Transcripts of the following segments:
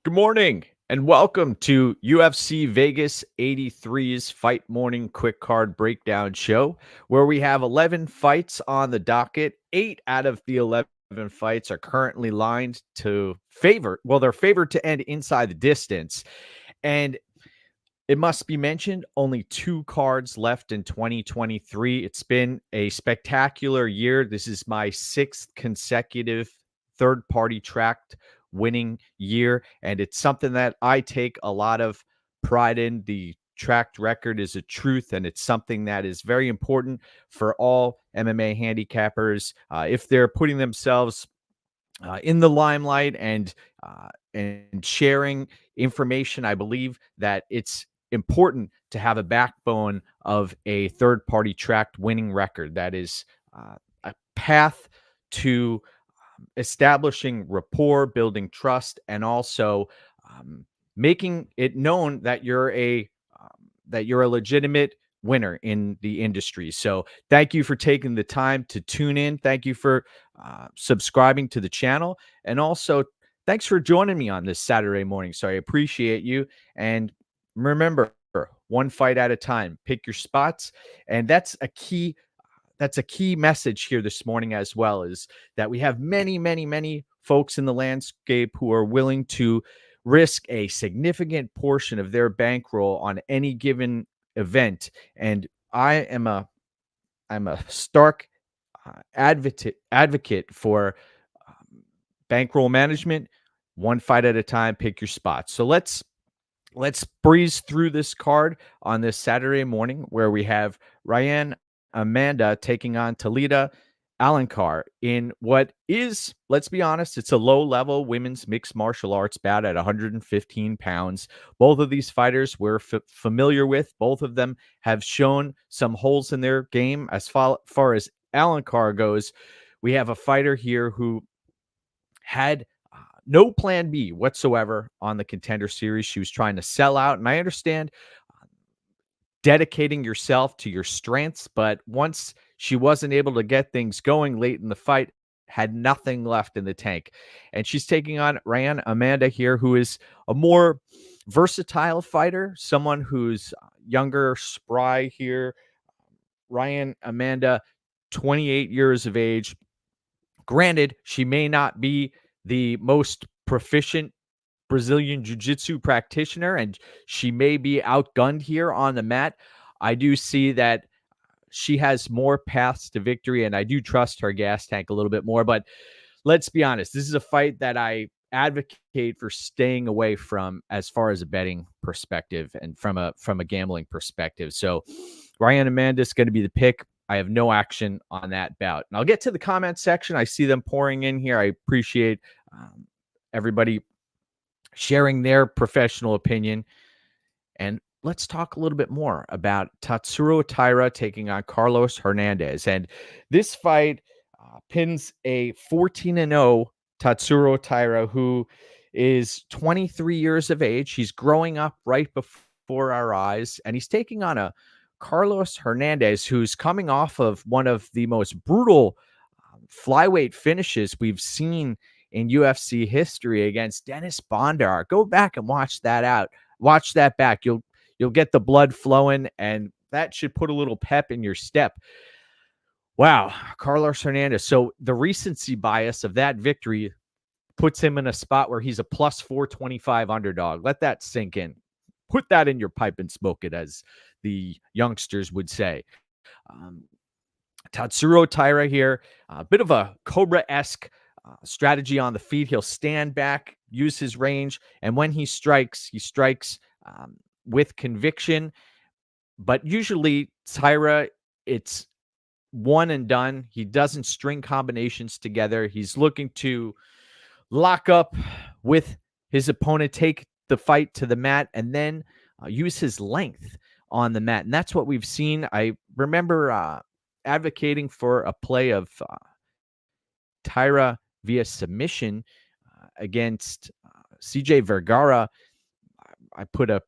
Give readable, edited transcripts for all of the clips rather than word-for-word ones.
Good morning and welcome to UFC Vegas 83's Fight Morning Quick Card Breakdown Show, where we have 11 fights on the docket. 8 out of the 11 fights are currently lined to favor. Well, they're favored to end inside the distance. And it must be mentioned, only 2 cards left in 2023. It's been a spectacular year. This is my 6th consecutive third-party tracked winning year, and it's something that I take a lot of pride in. The tracked record is a truth, and it's something that is very important for all MMA handicappers. If they're putting themselves in the limelight and sharing information, I believe that it's important to have a backbone of a third-party tracked winning record. That is a path to establishing rapport, building trust, and also making it known that you're a legitimate winner in the industry. So thank you for taking the time to tune in. Thank you for subscribing to the channel, and also thanks for joining me on this Saturday morning. So I appreciate you. And remember, one fight at a time, pick your spots. And that's a key message here this morning as well, is that we have many folks in the landscape who are willing to risk a significant portion of their bankroll on any given event. And I'm a stark advocate for bankroll management. One fight at a time, pick your spots. So let's breeze through this card on this Saturday morning, where we have Alencar-Amanda taking on Taira Alencar in what is, let's be honest, it's a low-level women's mixed martial arts bout at 115 pounds. Both of these fighters we're familiar with. Both of them have shown some holes in their game. As far as Alencar goes, we have a fighter here who had no plan B whatsoever on the Contender Series. She was trying to sell out, and I understand dedicating yourself to your strengths, but once she wasn't able to get things going late in the fight, had nothing left in the tank. And she's taking on Alencar-Amanda here, who is a more versatile fighter, someone who's younger, spry here. Alencar-Amanda, 28 years of age. Granted, she may not be the most proficient Brazilian Jiu-Jitsu practitioner, and she may be outgunned here on the mat. I do see that she has more paths to victory, and I do trust her gas tank a little bit more. But let's be honest, this is a fight that I advocate for staying away from as far as a betting perspective and from a gambling perspective. So Alencar-Amanda is going to be the pick. I have no action on that bout. And I'll get to the comment section. I see them pouring in here. I appreciate everybody sharing their professional opinion. And let's talk a little bit more about Tatsuro Taira taking on Carlos Hernandez. And this fight pins a 14-0 Tatsuro Taira, who is 23 years of age. He's growing up right before our eyes, and he's taking on a Carlos Hernandez, who's coming off of one of the most brutal flyweight finishes we've seen in UFC history against Dennis Bondar. Go back and watch that out. Watch that back. You'll get the blood flowing, and that should put a little pep in your step. Wow, Carlos Hernandez. So the recency bias of that victory puts him in a spot where he's a plus 425 underdog. Let that sink in. Put that in your pipe and smoke it, as the youngsters would say. Tatsuro Taira here, a bit of a Cobra-esque strategy on the feet. He'll stand back, use his range, and when he strikes with conviction. But usually Taira, it's one and done. He doesn't string combinations together. He's looking to lock up with his opponent, take the fight to the mat, and then use his length on the mat. And that's what we've seen. I remember advocating for a play of Taira via submission against CJ Vergara. I put a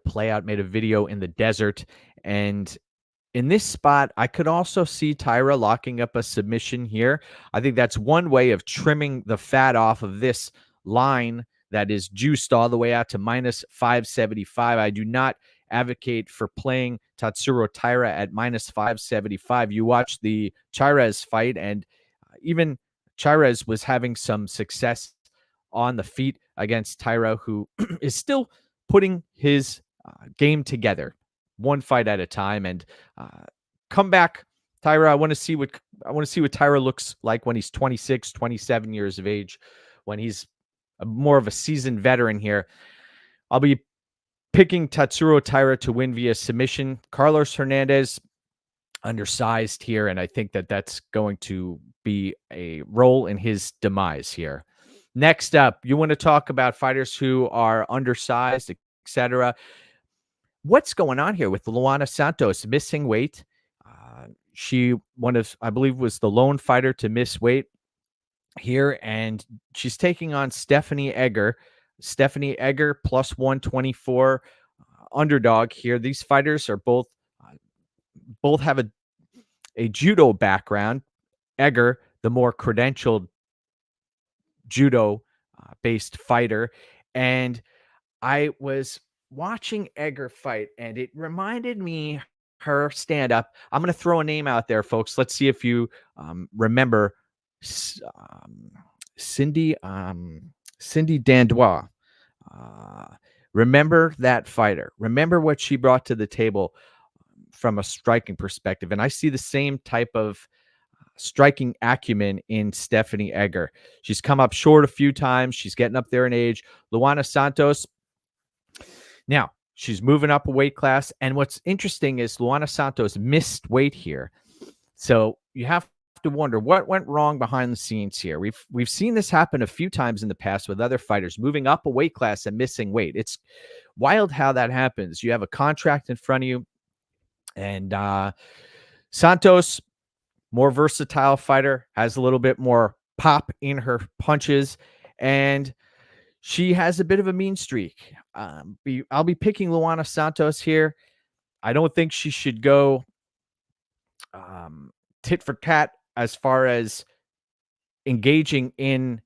play out, made a video in the desert, and in this spot, I could also see Taira locking up a submission here. I think that's one way of trimming the fat off of this line that is juiced all the way out to minus 575. I do not advocate for playing Tatsuro Taira at minus 575. You watch the Chairez fight, and even Chairez was having some success on the feet against Taira, who is still putting his game together, one fight at a time. And come back, Taira. I want to see what Taira looks like when he's 26, 27 years of age, when he's more of a seasoned veteran here. I'll be picking Tatsuro Taira to win via submission. Carlos Hernandez, undersized here, and I think that that's going to be a role in his demise here. Next up, you want to talk about fighters who are undersized, etc. What's going on here with Luana Santos missing weight? She, I believe, was the lone fighter to miss weight here, and she's taking on Stephanie Egger. Stephanie Egger plus 124 underdog here. These fighters are both have a judo background. Egger, the more credentialed judo based fighter, and I was watching Egger fight, and it reminded me her stand up. I'm going to throw a name out there, folks. Let's see if you remember Cindy Dandois. Remember that fighter. Remember what she brought to the table from a striking perspective. And I see the same type of striking acumen in Stephanie Egger. She's come up short a few times. She's getting up there in age. Luana Santos, now she's moving up a weight class. And what's interesting is Luana Santos missed weight here. So you have to wonder what went wrong behind the scenes here. We've seen this happen a few times in the past with other fighters moving up a weight class and missing weight. It's wild how that happens. You have a contract in front of you, and Santos, more versatile fighter, has a little bit more pop in her punches, and she has a bit of a mean streak. I'll be picking Luana Santos here. I don't think she should go tit for tat as far as engaging in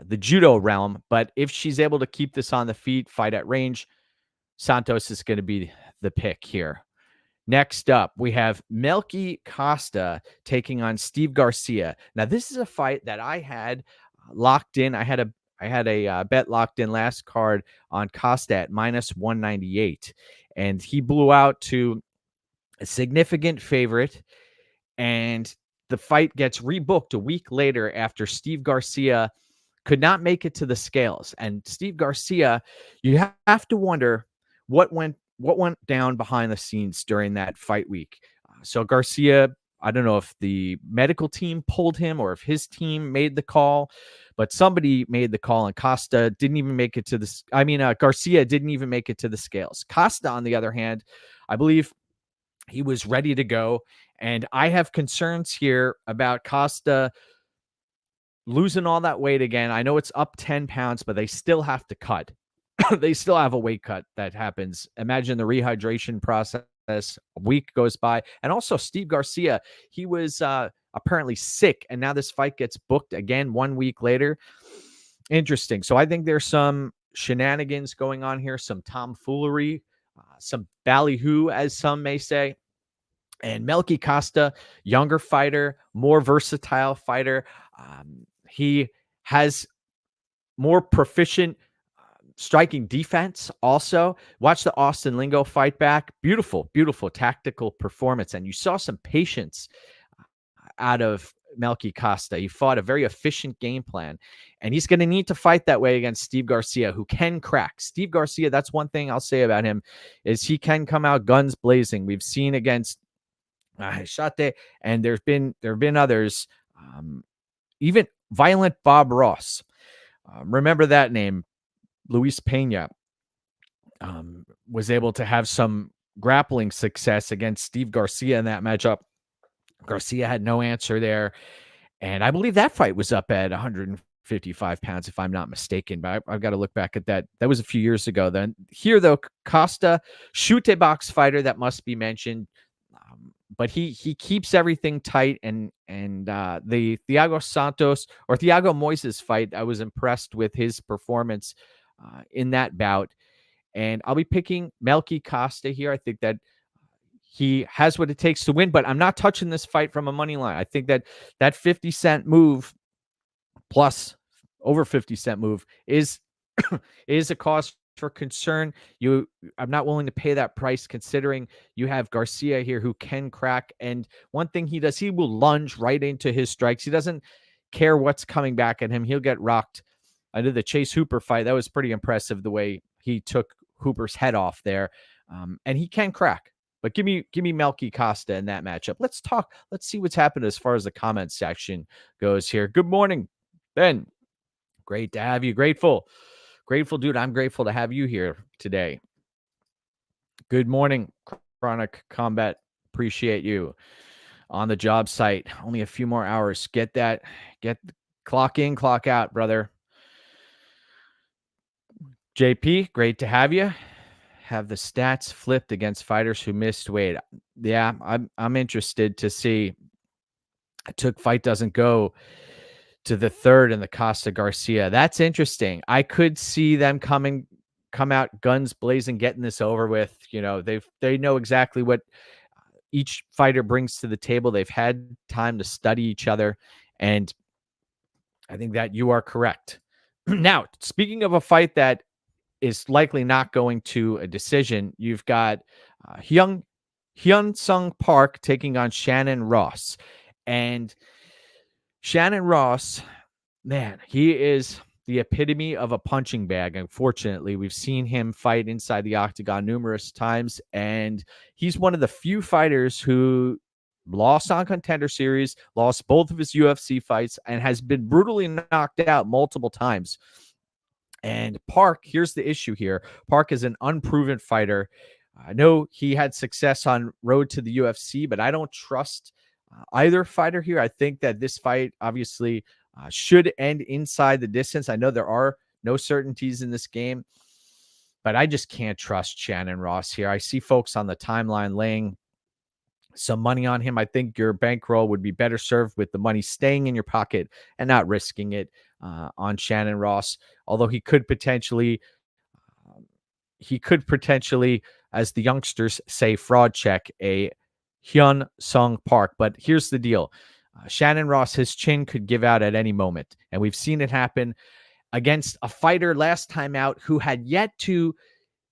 the judo realm, but if she's able to keep this on the feet, fight at range, Santos is going to be the pick here. Next up, we have Melky Costa taking on Steve Garcia. Now, this is a fight that I had locked in. I had a bet locked in last card on Costa at minus 198, and he blew out to a significant favorite, and the fight gets rebooked a week later after Steve Garcia could not make it to the scales. And Steve Garcia, you have to wonder what went down behind the scenes during that fight week. So Garcia, I don't know if the medical team pulled him or if his team made the call, but somebody made the call, and Costa didn't even make it to this. Garcia didn't even make it to the scales. Costa, on the other hand, I believe he was ready to go. And I have concerns here about Costa losing all that weight again. I know it's up 10 pounds, but they still have to cut. They still have a weight cut that happens. Imagine the rehydration process. A week goes by. And also Steve Garcia, he was apparently sick, and now this fight gets booked again 1 week later. Interesting. So I think there's some shenanigans going on here, some tomfoolery, some ballyhoo, as some may say. And Melky Costa, younger fighter, more versatile fighter. He has more proficient striking defense also. Watch the Austin Lingo fight back. Beautiful, beautiful tactical performance. And you saw some patience out of Melky Costa. He fought a very efficient game plan. And he's going to need to fight that way against Steve Garcia, who can crack. Steve Garcia, that's one thing I'll say about him, is he can come out guns blazing. We've seen against Shate, and there have been others, even Violent Bob Ross. Remember that name. Luis Pena was able to have some grappling success against Steve Garcia in that matchup. Garcia had no answer there, and I believe that fight was up at 155 pounds, if I'm not mistaken. But I've got to look back at that. That was a few years ago. Then here, though, Costa, chute box fighter that must be mentioned. but he keeps everything tight. And the Thiago Moises fight, I was impressed with his performance in that bout. And I'll be picking Melky Costa here. I think that he has what it takes to win, but I'm not touching this fight from a money line. I think that 50-cent move plus over 50-cent move is a cause for concern. I'm not willing to pay that price, considering you have Garcia here who can crack. And one thing he does, he will lunge right into his strikes. He doesn't care what's coming back at him. He'll get rocked. I did the Chase Hooper fight. That was pretty impressive, the way he took Hooper's head off there. And he can crack. But give me Melky Costa in that matchup. Let's see what's happened as far as the comment section goes here. Good morning, Ben. Great to have you. Grateful, dude. I'm grateful to have you here today. Good morning, Chronic Combat. Appreciate you on the job site. Only a few more hours. Get clock in, clock out, brother. JP, great to have you. Have the stats flipped against fighters who missed weight. Yeah, I'm interested to see. I took fight doesn't go to the third in the Costa-Garcia. That's interesting. I could see them come out guns blazing, getting this over with. They know exactly what each fighter brings to the table. They've had time to study each other, and I think that you are correct. Now, speaking of a fight that is likely not going to a decision, you've got Hyun Sung Park taking on Shannon Ross. And Shannon Ross, man, he is the epitome of a punching bag. Unfortunately, we've seen him fight inside the octagon numerous times, and he's one of the few fighters who lost on Contender Series, lost both of his UFC fights, and has been brutally knocked out multiple times. And Park, here's the issue here. Park is an unproven fighter. I know he had success on road to the UFC, but I don't trust either fighter here. I think that this fight obviously should end inside the distance. I know there are no certainties in this game, but I just can't trust Shannon Ross here. I see folks on the timeline laying some money on him. I think your bankroll would be better served with the money staying in your pocket and not risking it on Shannon Ross. Although he could potentially, as the youngsters say, fraud check a Hyun Sung Park. But here's the deal. Shannon Ross, his chin could give out at any moment. And we've seen it happen against a fighter last time out who had yet to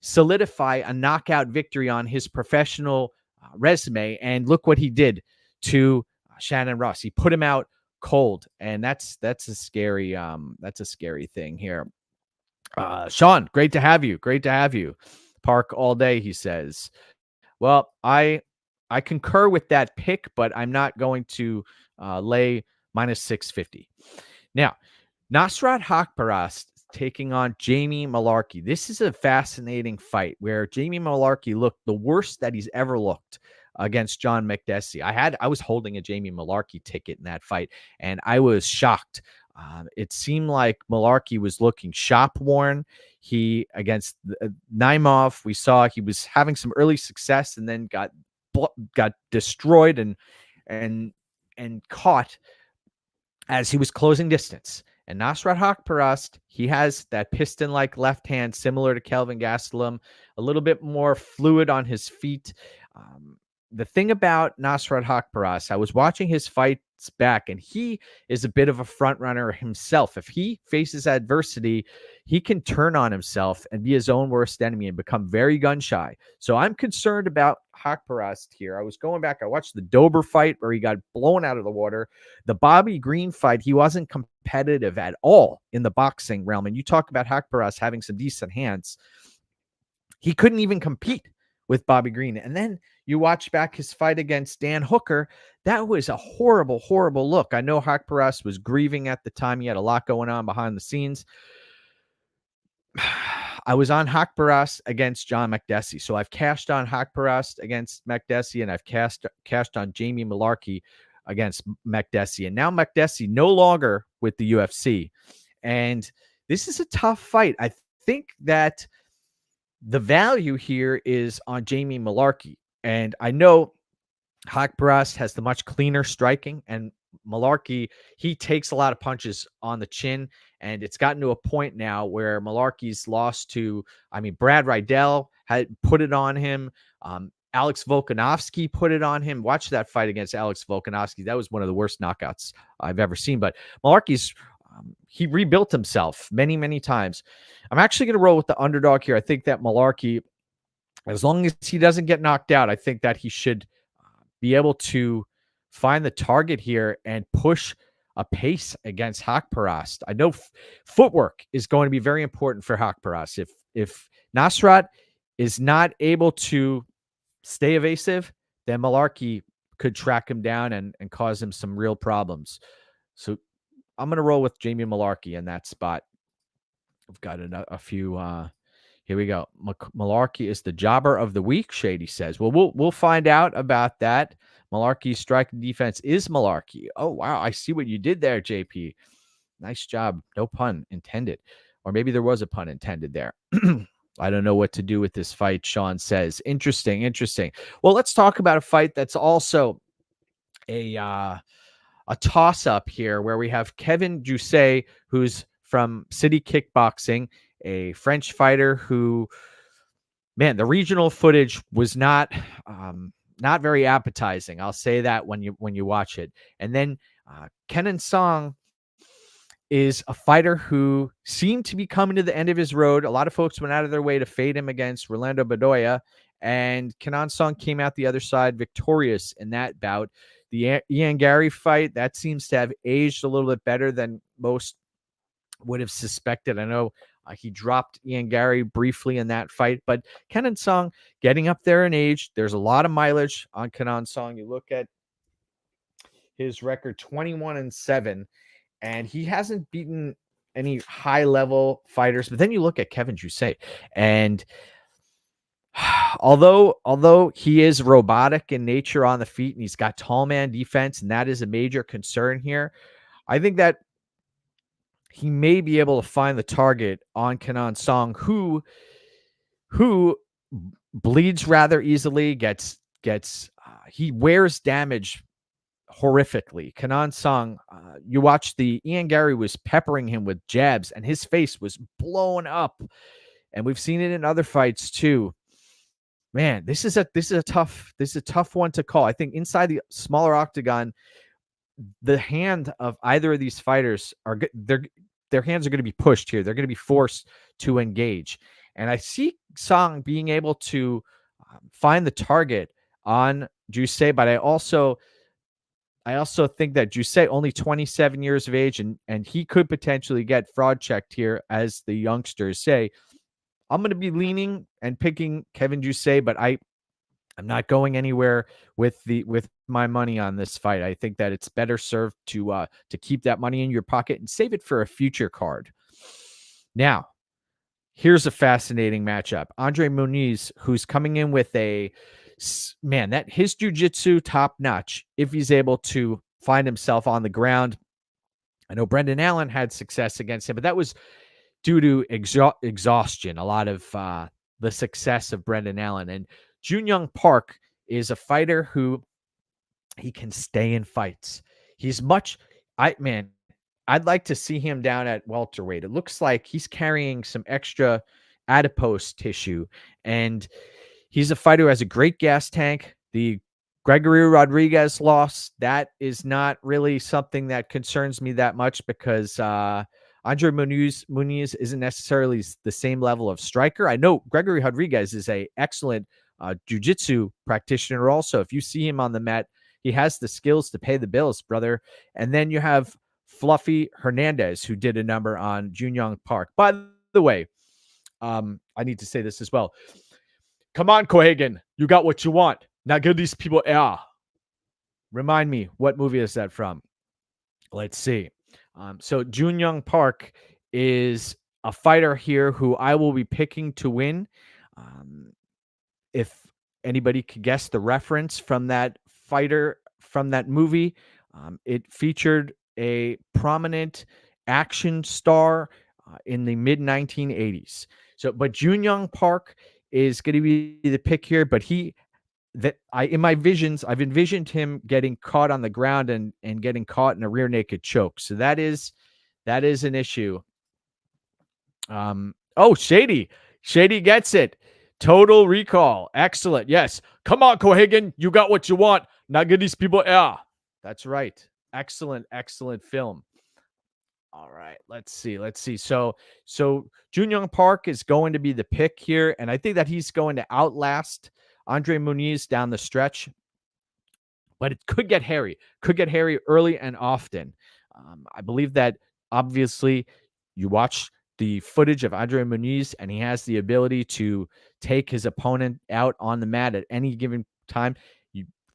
solidify a knockout victory on his professional resume. And look what he did to Shannon Ross. He put him out cold. And that's a scary thing here. Sean, great to have you. Park all day, he says. Well, I concur with that pick, but I'm not going to lay minus 650. Now, Nasrat-Haqparast taking on Jamie Mullarkey. This is a fascinating fight where Jamie Mullarkey looked the worst that he's ever looked against John Makdessi. I was holding a Jamie Mullarkey ticket in that fight, and I was shocked. It seemed like Mullarkey was looking shop worn. He against Naimov, we saw he was having some early success and then got destroyed and caught as he was closing distance. And Nasrat-Haqparast, he has that piston-like left hand, similar to Kelvin Gastelum, a little bit more fluid on his feet. The thing about Nasrat-Haqparast, I was watching his fights back, and he is a bit of a front runner himself. If he faces adversity, he can turn on himself and be his own worst enemy and become very gun shy. So I'm concerned about Haqparast here. I was going back, I watched the Dober fight where he got blown out of the water. The Bobby Green fight, he wasn't competitive at all in the boxing realm. And you talk about Haqparast having some decent hands. He couldn't even compete with Bobby Green. And then you watch back his fight against Dan Hooker. That was a horrible, horrible look. I know Haqparast was grieving at the time. He had a lot going on behind the scenes. I was on Haqparast against John Makdessi. So I've cashed on Haqparast against Makdessi, and I've cashed on Jamie Mullarkey against Makdessi. And now Makdessi no longer with the UFC. And this is a tough fight. I think that the value here is on Jamie Mullarkey. And I know Haqparast has the much cleaner striking, and Mullarkey, he takes a lot of punches on the chin, and it's gotten to a point now where Mullarkey's lost to, I mean, Brad Riddell had put it on him. Alex Volkanovski put it on him. Watch that fight against Alex Volkanovski. That was one of the worst knockouts I've ever seen. But Mullarkey's, he rebuilt himself many, many times. I'm actually going to roll with the underdog here. I think that Mullarkey, as long as he doesn't get knocked out, I think that he should be able to find the target here and push a pace against Haqparast. I know footwork is going to be very important for Haqparast. If Nasrat is not able to stay evasive, then Mullarkey could track him down and cause him some real problems. So I'm going to roll with Jamie Mullarkey in that spot. I've got a few. Here we go. Mullarkey is the jobber of the week, Shady says. Well, we'll find out about that. Mullarkey's striking defense is Mullarkey. Oh, wow. I see what you did there, JP. Nice job. No pun intended. Or maybe there was a pun intended there. I don't know what to do with this fight, Sean says. Interesting, interesting. Well, let's talk about a fight that's also a toss-up here where we have Song-Jousset, who's from City Kickboxing, a French fighter who, man, the regional footage was not very appetizing. I'll say that when you watch it. And then Kenan Song is a fighter who seemed to be coming to the end of his road. A lot of folks went out of their way to fade him against Rolando Bedoya, and Kenan Song came out the other side victorious in that bout. The Ian Gary fight, that seems to have aged a little bit better than most would have suspected. I know he dropped Ian Gary briefly in that fight, but Kenan Song getting up there in age. There's a lot of mileage on Kenan Song. You look at his record, 21-7, and he hasn't beaten any high-level fighters. But then you look at Song-Jousset, and although he is robotic in nature on the feet, and he's got tall man defense, and that is a major concern here, I think that he may be able to find the target on Kenan Song, who bleeds rather easily, he wears damage horrifically. Kenan Song, you watch Ian Gary was peppering him with jabs, and his face was blown up, and we've seen it in other fights too. Man, this is a tough one to call. I think inside the smaller octagon, the hand of either of these fighters their hands are going to be pushed here. They're going to be forced to engage. And I see Song being able to find the target on Jousset, but I also think that Jousset, only 27 years of age, and he could potentially get fraud checked here, as the youngsters say. I'm going to be leaning and picking Song-Jousset, but I'm not going anywhere with my money on this fight. I think that it's better served to keep that money in your pocket and save it for a future card. Now, here's a fascinating matchup. Muniz, who's coming in with that his jiu-jitsu top notch, if he's able to find himself on the ground. I know Brendan Allen had success against him, but that was due to exhaustion. A lot of the success of Brendan Allen. And Jun Young Park is a fighter who he can stay in fights. I'd like to see him down at welterweight. It looks like he's carrying some extra adipose tissue, and he's a fighter who has a great gas tank. The Gregory Rodriguez loss, that is not really something that concerns me that much, because Muniz isn't necessarily the same level of striker. I know Gregory Rodriguez is an excellent jiu-jitsu practitioner also. If you see him on the mat, he has the skills to pay the bills, brother. And then you have Fluffy Hernandez, who did a number on Jun Young Park. By the way, I need to say this as well. Come on, Cohagen. You got what you want. Now give these people air. Remind me, what movie is that from? Let's see. So Jun Young Park is a fighter here who I will be picking to win. If anybody could guess the reference from that fighter, from that movie, it featured a prominent action star in the mid-1980s. But Jun Young Park is going to be the pick here, but he that in my visions, I've envisioned him getting caught on the ground and getting caught in a rear naked choke. So that is an issue. Oh, Shady gets it. Total Recall. Excellent. Yes. Come on, Cohagen. You got what you want. Now get these people. Yeah, that's right. Excellent film. All right. Let's see. So Junyoung Park is going to be the pick here, and I think that he's going to outlast Andre Muniz down the stretch. But it could get hairy. Early and often. I believe that obviously you watch the footage of Andre Muniz, and he has the ability to take his opponent out on the mat at any given time.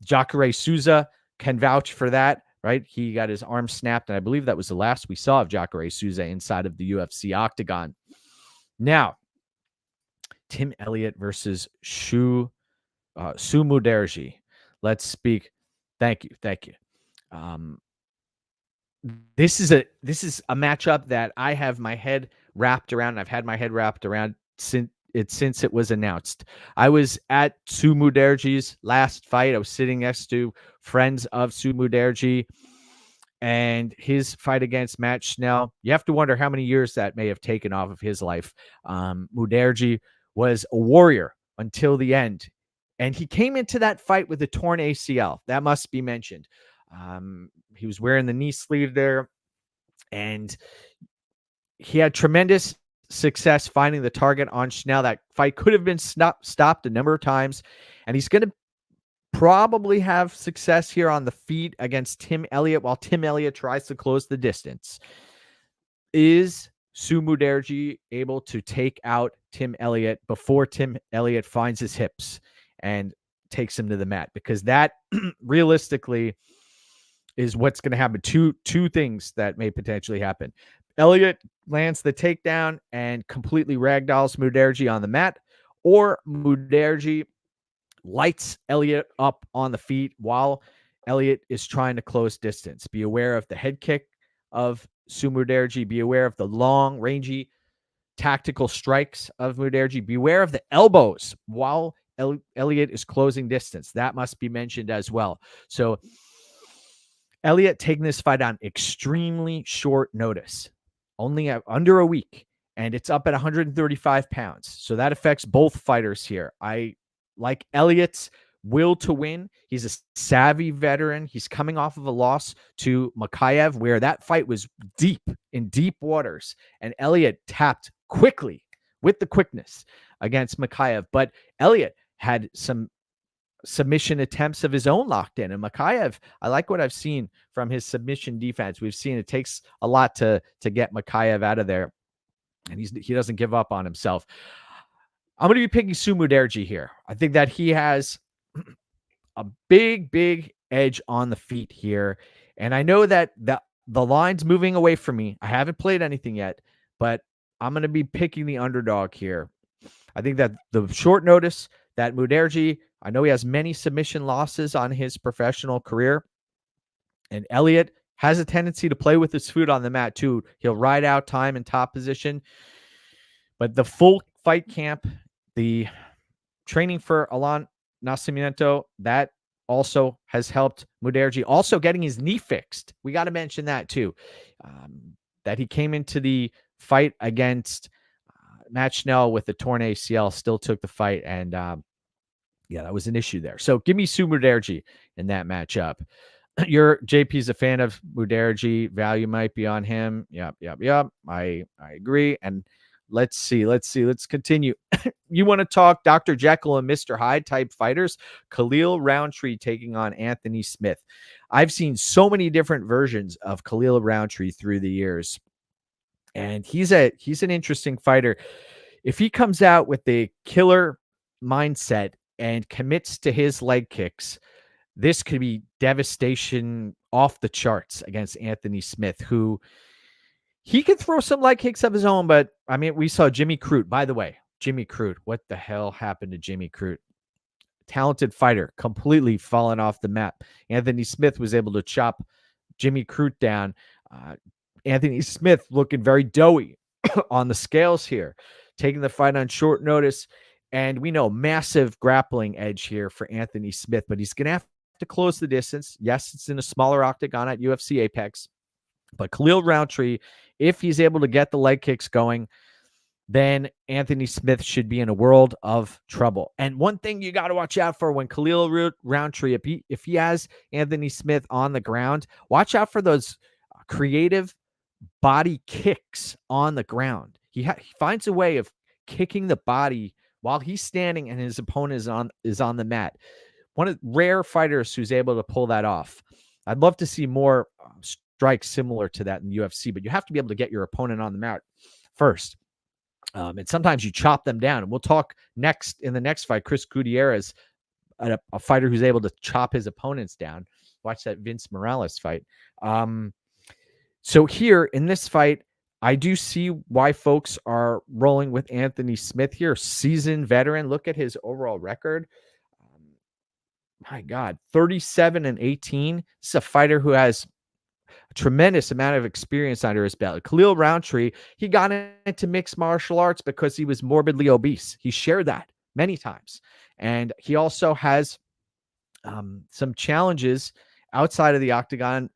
Jacare Souza can vouch for that, right? He got his arm snapped, and I believe that was the last we saw of Jacare Souza inside of the UFC octagon. Now, Tim Elliott versus Su-Mudaerji. Let's speak. Thank you. This is a matchup that I have my head wrapped around, and I've had my head wrapped around since it was announced. I was at Su-Mudaerji's last fight. I was sitting next to friends of Su-Mudaerji and his fight against Matt Schnell. You have to wonder how many years that may have taken off of his life. Mudaerji was a warrior until the end, and he came into that fight with a torn ACL. That must be mentioned. He was wearing the knee sleeve there, and he had tremendous success finding the target on Schnell. That fight could have been stopped a number of times, and he's going to probably have success here on the feet against Tim Elliott while Tim Elliott tries to close the distance. Is Su-Mudaerji able to take out Tim Elliott before Tim Elliott finds his hips and takes him to the mat? Because that realistically is what's going to happen. Two things that may potentially happen. Elliott lands the takedown and completely ragdolls Mudaerji on the mat, or Mudaerji lights Elliott up on the feet while Elliott is trying to close distance. Be aware of the head kick of Su-Mudaerji. Be aware of the long, rangy, tactical strikes of Mudaerji. Beware of the elbows while Elliott is closing distance. That must be mentioned as well. So Elliott taking this fight on extremely short notice, only under a week, and it's up at 135 pounds. So that affects both fighters here. I like Elliott's will to win. He's a savvy veteran. He's coming off of a loss to Makayev, where that fight was in deep waters, and Elliott tapped quickly with the quickness against Makayev. But Elliott had some submission attempts of his own locked in, and Makayev, I like what I've seen from his submission defense. We've seen it takes a lot to get Makayev out of there, and he doesn't give up on himself. I'm going to be picking Su-Mudaerji here. I think that he has a big edge on the feet here, and I know that the line's moving away from me. I haven't played anything yet, but I'm going to be picking the underdog here. I think that the short notice that Mudaerji, I know he has many submission losses on his professional career, and Elliott has a tendency to play with his foot on the mat too. He'll ride out time in top position, but the full fight camp, the training for Alan Nascimento, that also has helped Mudaerji. Also getting his knee fixed. We got to mention that too. That he came into the fight against Matt Schnell with the torn ACL, still took the fight, and that was an issue there. So give me Su-Mudaerji in that matchup. Your JP's a fan of Mudaerji. Value might be on him. Yep. I agree. And let's see. Let's continue. You want to talk Dr. Jekyll and Mr. Hyde type fighters? Khalil-Rountree taking on Anthony Smith. I've seen so many different versions of Khalil-Rountree through the years, and he's an interesting fighter. If he comes out with a killer mindset and commits to his leg kicks, this could be devastation off the charts against Anthony Smith, who he could throw some leg kicks of his own. But I mean, we saw Jimmy Crute. By the way, Jimmy Crute, what the hell happened to Jimmy Crute? Talented fighter, completely fallen off the map. Anthony Smith was able to chop Jimmy Crute down. Anthony Smith looking very doughy on the scales here, taking the fight on short notice. And we know massive grappling edge here for Anthony Smith, but he's going to have to close the distance. Yes, it's in a smaller octagon at UFC Apex, but Khalil Rountree, if he's able to get the leg kicks going, then Anthony Smith should be in a world of trouble. And one thing you got to watch out for when Khalil Rountree, if he has Anthony Smith on the ground, watch out for those creative body kicks on the ground. He finds a way of kicking the body while he's standing and his opponent is on the mat. One of the rare fighters who's able to pull that off. I'd love to see more strikes similar to that in the UFC, but you have to be able to get your opponent on the mat first. And sometimes you chop them down. And we'll talk next in the next fight, Chris Gutierrez, a fighter who's able to chop his opponents down. Watch that Vince Morales fight. So here in this fight, I do see why folks are rolling with Anthony Smith here. Seasoned veteran. Look at his overall record. My God, 37-18. This is a fighter who has a tremendous amount of experience under his belt. Khalil Rountree, he got into mixed martial arts because he was morbidly obese. He shared that many times. And he also has some challenges outside of the octagon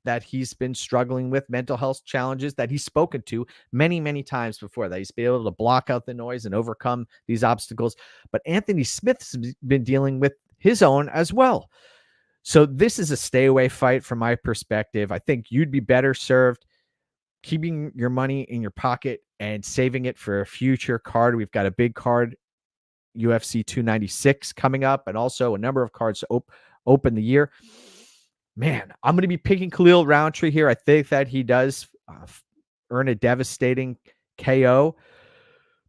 that he's been struggling with, mental health challenges that he's spoken to many, many times before, that he's been able to block out the noise and overcome these obstacles. But Anthony Smith's been dealing with his own as well. So this is a stay away fight from my perspective. I think you'd be better served keeping your money in your pocket and saving it for a future card. We've got a big card, UFC 296 coming up, and also a number of cards to open the year. Man, I'm going to be picking Khalil Rountree here. I think that he does earn a devastating KO,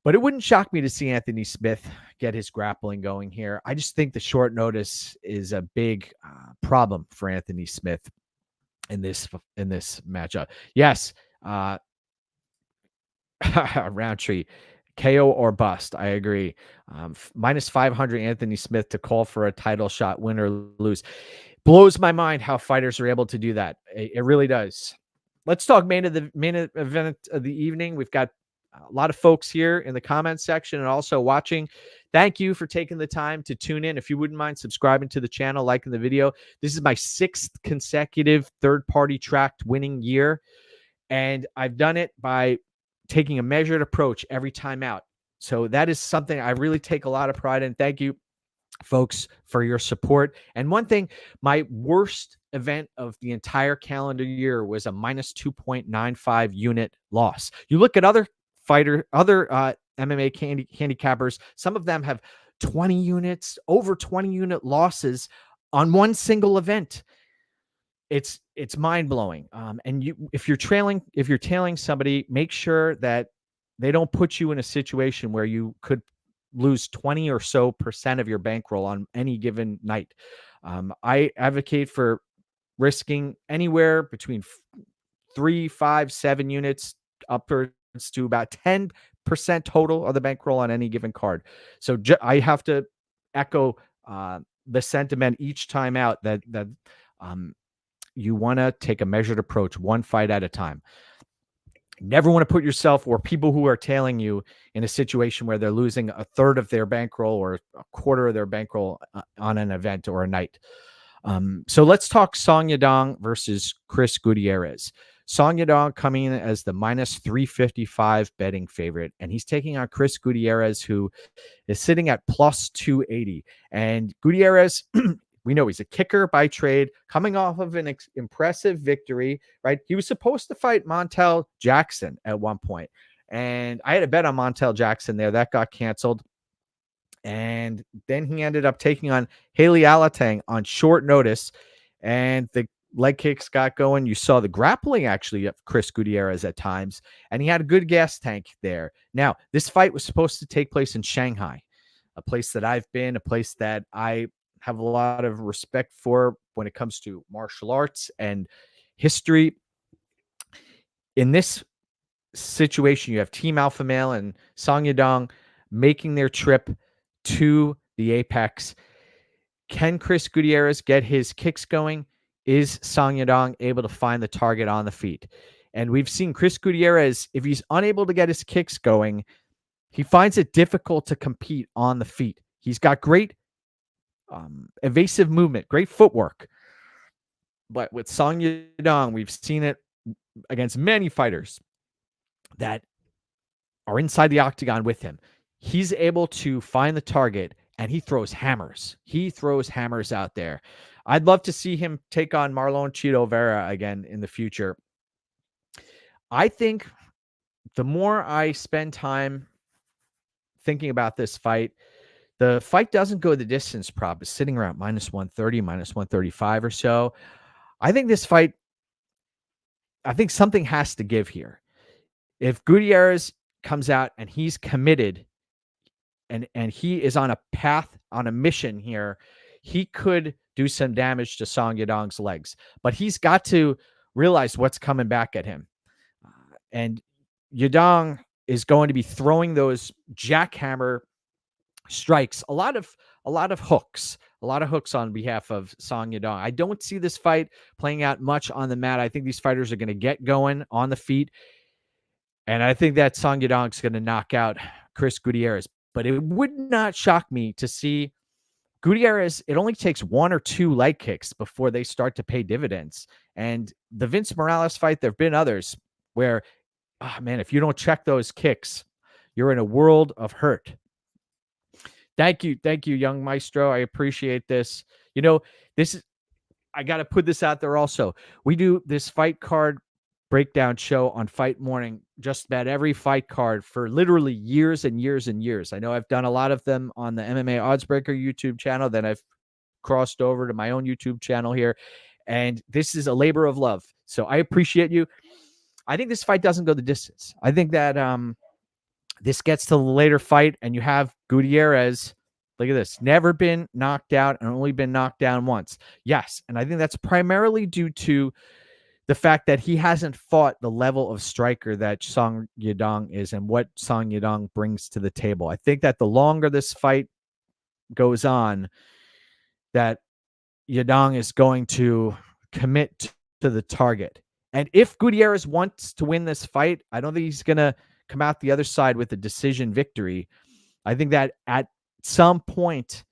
but it wouldn't shock me to see Anthony Smith get his grappling going here. I just think the short notice is a big problem for Anthony Smith in this matchup. Yes, Rountree, KO or bust. I agree. Minus 500 Anthony Smith to call for a title shot, win or lose. Blows my mind how fighters are able to do that. It really does. Let's talk main event of the evening. We've got a lot of folks here in the comments section and also watching. Thank you for taking the time to tune in. If you wouldn't mind subscribing to the channel, liking the video. This is my 6th consecutive third-party tracked winning year, and I've done it by taking a measured approach every time out. So that is something I really take a lot of pride in. Thank you, folks, for your support. And one thing, my worst event of the entire calendar year was a minus 2.95 unit loss. You look at other MMA handicappers, some of them have 20 units, over 20 unit losses on one single event. It's mind-blowing. And if you're tailing somebody, make sure that they don't put you in a situation where you could lose 20 or so % of your bankroll on any given night. I advocate for risking anywhere between 3, 5, 7 units upwards to about 10% total of the bankroll on any given card. So I have to echo the sentiment each time out that you want to take a measured approach, one fight at a time. Never want to put yourself or people who are tailing you in a situation where they're losing a third of their bankroll or a quarter of their bankroll on an event or a night. So let's talk Song Yadong versus Chris Gutierrez. Song Yadong coming in as the minus 355 betting favorite, and he's taking on Chris Gutierrez, who is sitting at plus 280. And Gutierrez, we know he's a kicker by trade, coming off of an impressive victory, right? He was supposed to fight Montel Jackson at one point, and I had a bet on Montel Jackson there. That got canceled. And then he ended up taking on Haley Alatang on short notice, and the leg kicks got going. You saw the grappling actually of Chris Gutierrez at times, and he had a good gas tank there. Now, this fight was supposed to take place in Shanghai, a place that I've been, a place that I have a lot of respect for when it comes to martial arts and history. In this situation, you have Team Alpha Male and Song Yadong making their trip to the Apex. Can Chris Gutierrez get his kicks going? Is Song Yadong able to find the target on the feet? And we've seen Chris Gutierrez, if he's unable to get his kicks going, He finds it difficult to compete on the feet. He's got great evasive movement, great footwork. But with Song Yadong, we've seen it against many fighters that are inside the octagon with him. He's able to find the target, and he throws hammers. He throws hammers out there. I'd love to see him take on Marlon Chito Vera again in the future. I think the more I spend time thinking about this fight, the fight doesn't go the distance. Prop is sitting around -130, -135 or so. I think this fight, I think something has to give here. If Gutierrez comes out and he's committed and he is on a path, on a mission here, he could do some damage to Song Yadong's legs. But he's got to realize what's coming back at him. And Yadong is going to be throwing those jackhammer strikes, a lot of hooks, on behalf of Song Yadong. I don't see this fight playing out much on the mat. I think these fighters are going to get going on the feet. And I think that Song Yadong is going to knock out Chris Gutierrez. But it would not shock me to see Gutierrez. It only takes 1 or 2 leg kicks before they start to pay dividends. And the Vince Morales fight, there have been others where, oh man, if you don't check those kicks, you're in a world of hurt. Thank you, young maestro. I appreciate this. You know, this is, I got to put this out there also. We do this fight card breakdown show on Fight Morning, just about every fight card for literally years and years and years. I know I've done a lot of them on the MMA Oddsbreaker YouTube channel. Then I've crossed over to my own YouTube channel here. And this is a labor of love. So I appreciate you. I think this fight doesn't go the distance. I think that this gets to the later fight and you have Gutierrez, look at this, never been knocked out and only been knocked down once. Yes, and I think that's primarily due to the fact that he hasn't fought the level of striker that Song Yadong is and what Song Yadong brings to the table. I think that the longer this fight goes on, that Yadong is going to commit to the target. And if Gutierrez wants to win this fight, I don't think he's going to come out the other side with a decision victory. I think that at some point,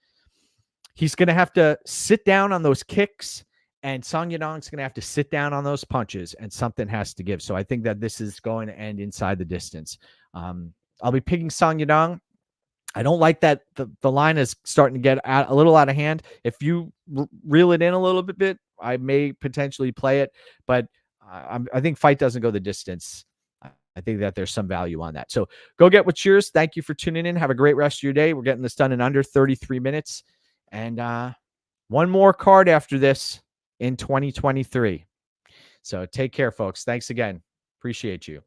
he's going to have to sit down on those kicks, and Song Yadong's going to have to sit down on those punches, and something has to give. So I think that this is going to end inside the distance. I'll be picking Song Yadong. I don't like that the line is starting to get a little out of hand. If you reel it in a little bit, I may potentially play it, but I think fight doesn't go the distance. I think that there's some value on that. So go get what's yours. Thank you for tuning in. Have a great rest of your day. We're getting this done in under 33 minutes. And one more card after this in 2023. So take care, folks. Thanks again. Appreciate you.